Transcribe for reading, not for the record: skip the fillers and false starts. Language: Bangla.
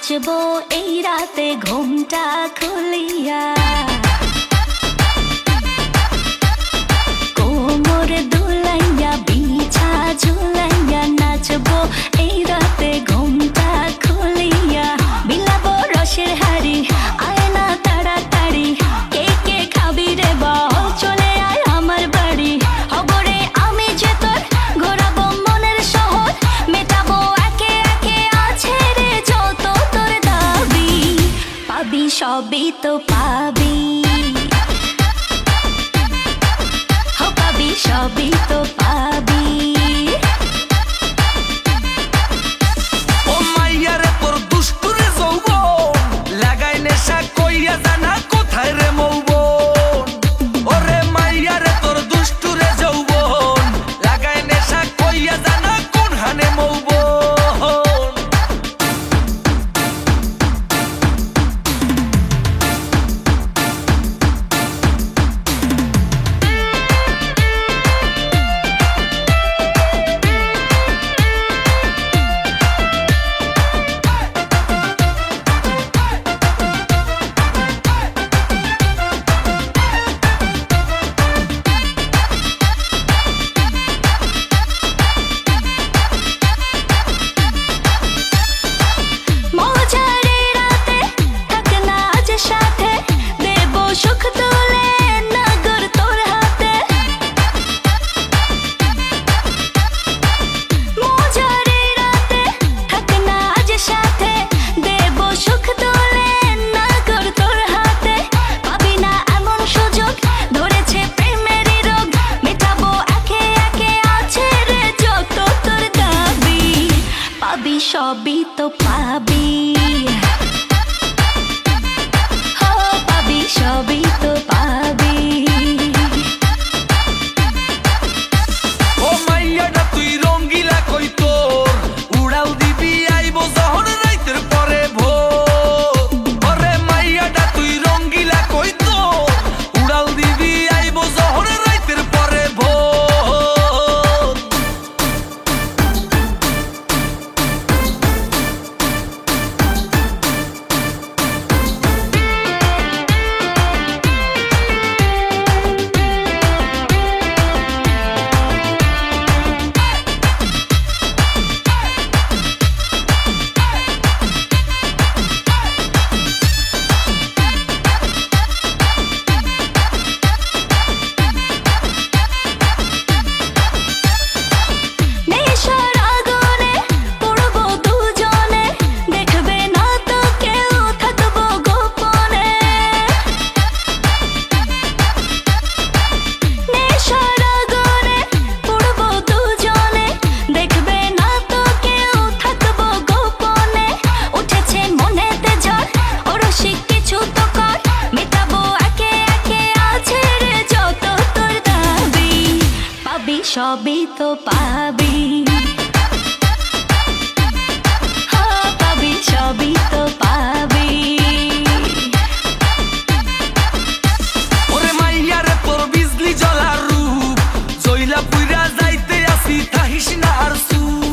নাচবো এই রাতে ঘুমটা খুলিয়া, কোমর দুলাইয়া বিছা ঝুলাইয়া নাচবো এই রাতে ঘুমটা খুলিয়া। বিলাবো রসের হাড়ি আয় না তাড়াতাড়ি, কে কে খাবি রে বল চলে আয় আমার বাড়ি। হবরে আমি যে তোর ঘোরাবো মনের শহর, মেটাবো একে একে আছে রে যত তোর দাবি। পাবি সবই তো পাবি, পাবি সবই তো পাবি। ও মাইয়া রে তোর দুষ্টুরে যৌবন, লাগাই নেশা কইয়া জানা কোথায় রে মৌবন। ওরে মাইয়া রে তোর দুষ্টুরে যৌবন, লাগাই নেশা কইয়া জানা কোন হানে মৌবন। সবই তো পাবি, হো পাবি সবই তো পাবি। ও মাইয়াটা তুই রঙ্গিলা কই তোর, উড়াল দিবি আইবো যখন রাইতের পরে ভোর। ওরে মাইয়াটা তুই রঙ্গিলা কই তোর, উড়াল দিবি আইবো যখন রাইতের পরে ভোর। সবই তো পাবি, হো পাবি সবই তো পাবি। ওরে মাইয়া রে তোর বিজলি জ্বলার রূপ, জইলা পুইরা যাইতে আসি থাকিস না আর সুপ।